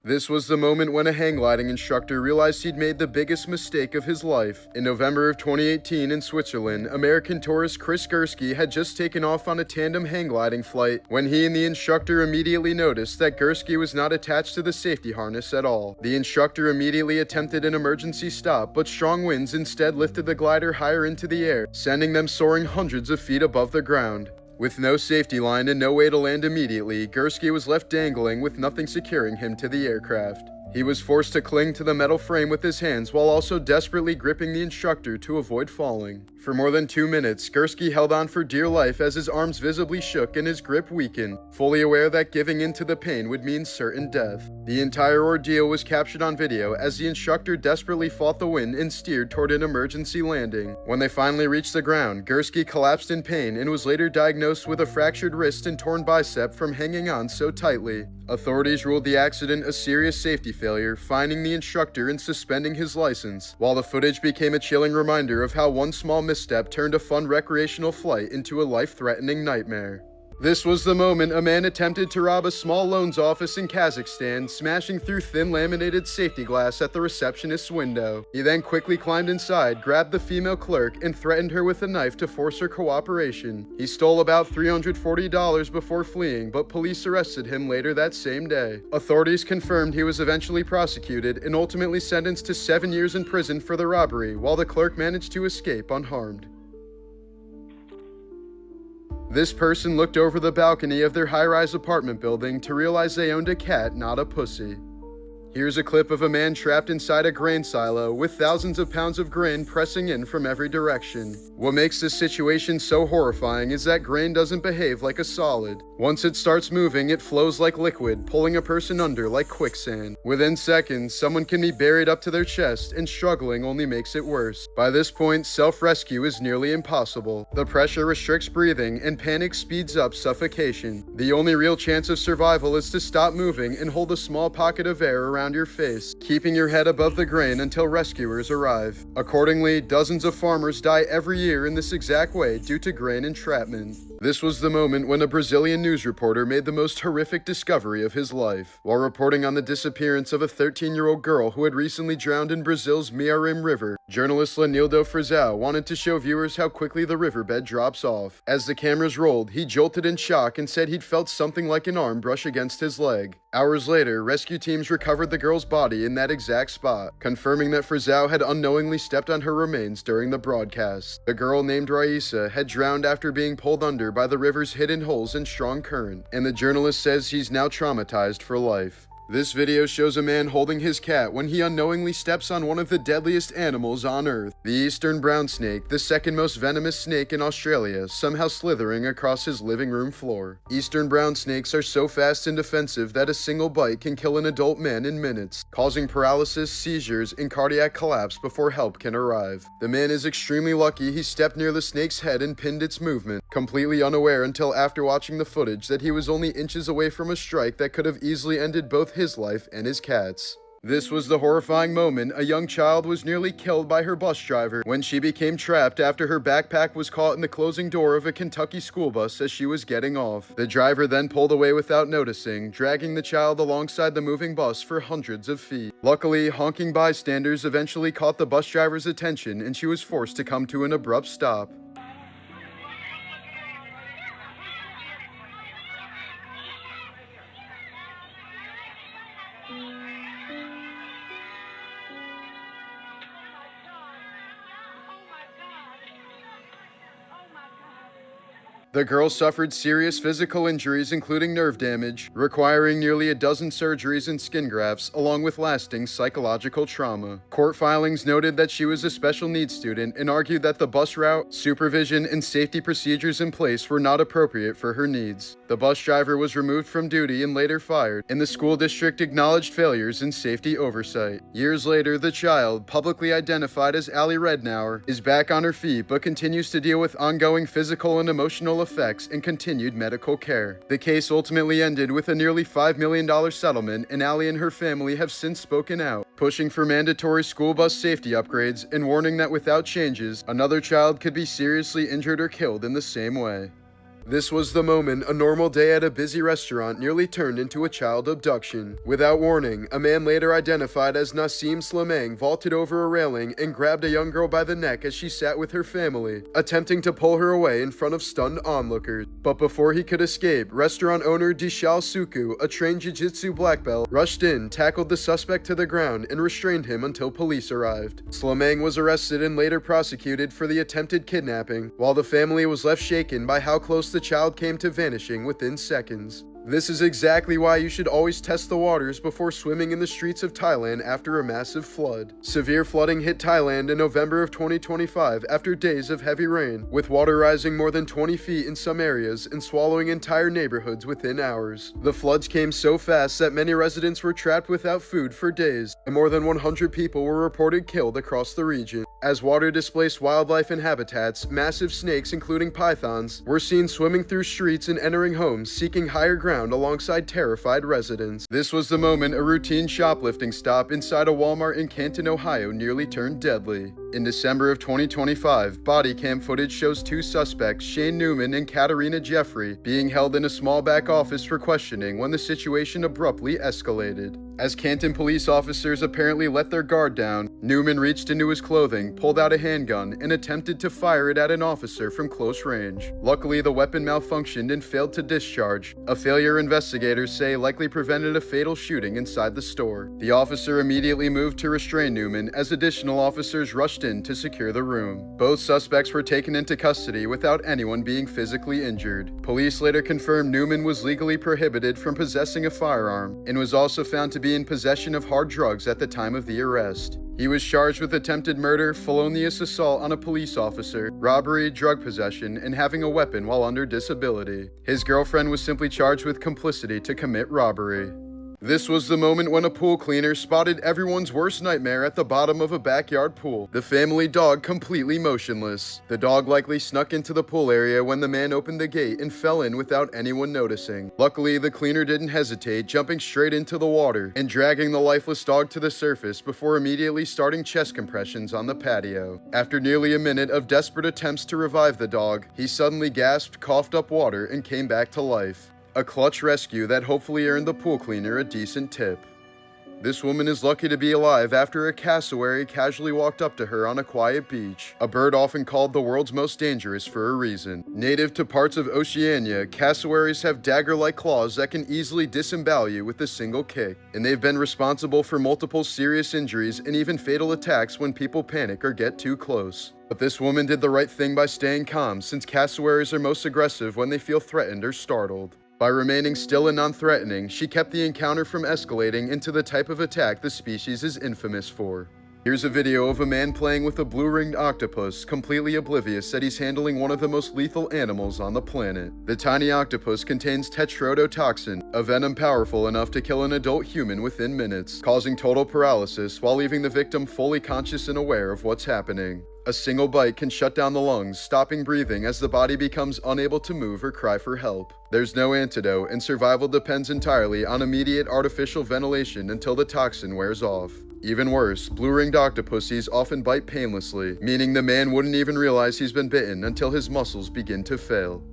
This was the moment when a hang gliding instructor realized he'd made the biggest mistake of his life. In November of 2018 in Switzerland, American tourist Chris Gursky had just taken off on a tandem hang gliding flight when he and the instructor immediately noticed that Gursky was not attached to the safety harness at all. The instructor immediately attempted an emergency stop, but strong winds instead lifted the glider higher into the air, sending them soaring hundreds of feet above the ground. With no safety line and no way to land immediately, Gursky was left dangling with nothing securing him to the aircraft. He was forced to cling to the metal frame with his hands while also desperately gripping the instructor to avoid falling. For more than 2 minutes, Gursky held on for dear life as his arms visibly shook and his grip weakened, fully aware that giving in to the pain would mean certain death. The entire ordeal was captured on video as the instructor desperately fought the wind and steered toward an emergency landing. When they finally reached the ground, Gursky collapsed in pain and was later diagnosed with a fractured wrist and torn bicep from hanging on so tightly. Authorities ruled the accident a serious safety failure, fining the instructor and suspending his license, while the footage became a chilling reminder of how one small misstep turned a fun recreational flight into a life-threatening nightmare. This was the moment a man attempted to rob a small loans office in Kazakhstan, smashing through thin laminated safety glass at the receptionist's window. He then quickly climbed inside, grabbed the female clerk, and threatened her with a knife to force her cooperation. He stole about $340 before fleeing, but police arrested him later that same day. Authorities confirmed he was eventually prosecuted and ultimately sentenced to 7 years in prison for the robbery, while the clerk managed to escape unharmed. This person looked over the balcony of their high-rise apartment building to realize they owned a cat, not a pussy. Here's a clip of a man trapped inside a grain silo with thousands of pounds of grain pressing in from every direction. What makes this situation so horrifying is that grain doesn't behave like a solid. Once it starts moving, it flows like liquid, pulling a person under like quicksand. Within seconds, someone can be buried up to their chest, and struggling only makes it worse. By this point, self-rescue is nearly impossible. The pressure restricts breathing, and panic speeds up suffocation. The only real chance of survival is to stop moving and hold a small pocket of air around your face, keeping your head above the grain until rescuers arrive. Accordingly, dozens of farmers die every year in this exact way due to grain entrapment. This was the moment when a Brazilian news reporter made the most horrific discovery of his life. While reporting on the disappearance of a 13-year-old girl who had recently drowned in Brazil's Mearim River, journalist Lenildo Frazão wanted to show viewers how quickly the riverbed drops off. As the cameras rolled, he jolted in shock and said he'd felt something like an arm brush against his leg. Hours later, rescue teams recovered the girl's body in that exact spot, confirming that Frazão had unknowingly stepped on her remains during the broadcast. The girl, named Raissa, had drowned after being pulled under by the river's hidden holes and strong current, and the journalist says he's now traumatized for life. This video shows a man holding his cat when he unknowingly steps on one of the deadliest animals on Earth, the eastern brown snake, the second most venomous snake in Australia, somehow slithering across his living room floor. Eastern brown snakes are so fast and defensive that a single bite can kill an adult man in minutes, causing paralysis, seizures, and cardiac collapse before help can arrive. The man is extremely lucky he stepped near the snake's head and pinned its movement, completely unaware until after watching the footage that he was only inches away from a strike that could have easily ended both his life and his cat's. This was the horrifying moment a young child was nearly killed by her bus driver when she became trapped after her backpack was caught in the closing door of a Kentucky school bus as she was getting off. The driver then pulled away without noticing, dragging the child alongside the moving bus for hundreds of feet. Luckily, honking bystanders eventually caught the bus driver's attention and she was forced to come to an abrupt stop. The girl suffered serious physical injuries including nerve damage, requiring nearly a dozen surgeries and skin grafts, along with lasting psychological trauma. Court filings noted that she was a special needs student and argued that the bus route, supervision, and safety procedures in place were not appropriate for her needs. The bus driver was removed from duty and later fired, and the school district acknowledged failures in safety oversight. Years later, the child, publicly identified as Allie Rednauer, is back on her feet but continues to deal with ongoing physical and emotional effects and continued medical care. The case ultimately ended with a nearly $5 million settlement, and Allie and her family have since spoken out, pushing for mandatory school bus safety upgrades and warning that without changes, another child could be seriously injured or killed in the same way. This was the moment a normal day at a busy restaurant nearly turned into a child abduction. Without warning, a man later identified as Nassim Slimane vaulted over a railing and grabbed a young girl by the neck as she sat with her family, attempting to pull her away in front of stunned onlookers. But before he could escape, restaurant owner Dishal Suku, a trained jiu-jitsu black belt, rushed in, tackled the suspect to the ground, and restrained him until police arrived. Slimane was arrested and later prosecuted for the attempted kidnapping, while the family was left shaken by how close the child came to vanishing within seconds. This is exactly why you should always test the waters before swimming in the streets of Thailand after a massive flood. Severe flooding hit Thailand in November of 2025 after days of heavy rain, with water rising more than 20 feet in some areas and swallowing entire neighborhoods within hours. The floods came so fast that many residents were trapped without food for days, and more than 100 people were reported killed across the region. As water displaced wildlife and habitats, massive snakes, including pythons, were seen swimming through streets and entering homes seeking higher ground alongside terrified residents. This was the moment a routine shoplifting stop inside a Walmart in Canton, Ohio nearly turned deadly. In December of 2025, body cam footage shows two suspects, Shane Newman and Katarina Jeffrey, being held in a small back office for questioning when the situation abruptly escalated. As Canton police officers apparently let their guard down, Newman reached into his clothing, pulled out a handgun, and attempted to fire it at an officer from close range. Luckily, the weapon malfunctioned and failed to discharge, a failure investigators say likely prevented a fatal shooting inside the store. The officer immediately moved to restrain Newman as additional officers rushed in to secure the room. Both suspects were taken into custody without anyone being physically injured. Police later confirmed Newman was legally prohibited from possessing a firearm and was also found to be in possession of hard drugs at the time of the arrest. He was charged with attempted murder, felonious assault on a police officer, robbery, drug possession, and having a weapon while under disability. His girlfriend was simply charged with complicity to commit robbery. This was the moment when a pool cleaner spotted everyone's worst nightmare at the bottom of a backyard pool, the family dog completely motionless. The dog likely snuck into the pool area when the man opened the gate and fell in without anyone noticing. Luckily, the cleaner didn't hesitate, jumping straight into the water and dragging the lifeless dog to the surface before immediately starting chest compressions on the patio. After nearly a minute of desperate attempts to revive the dog, he suddenly gasped, coughed up water, and came back to life. A clutch rescue that hopefully earned the pool cleaner a decent tip. This woman is lucky to be alive after a cassowary casually walked up to her on a quiet beach, a bird often called the world's most dangerous for a reason. Native to parts of Oceania, cassowaries have dagger-like claws that can easily disembowel you with a single kick, and they've been responsible for multiple serious injuries and even fatal attacks when people panic or get too close. But this woman did the right thing by staying calm, since cassowaries are most aggressive when they feel threatened or startled. By remaining still and non-threatening, she kept the encounter from escalating into the type of attack the species is infamous for. Here's a video of a man playing with a blue-ringed octopus, completely oblivious that he's handling one of the most lethal animals on the planet. The tiny octopus contains tetrodotoxin, a venom powerful enough to kill an adult human within minutes, causing total paralysis while leaving the victim fully conscious and aware of what's happening. A single bite can shut down the lungs, stopping breathing as the body becomes unable to move or cry for help. There's no antidote, and survival depends entirely on immediate artificial ventilation until the toxin wears off. Even worse, blue-ringed octopuses often bite painlessly, meaning the man wouldn't even realize he's been bitten until his muscles begin to fail.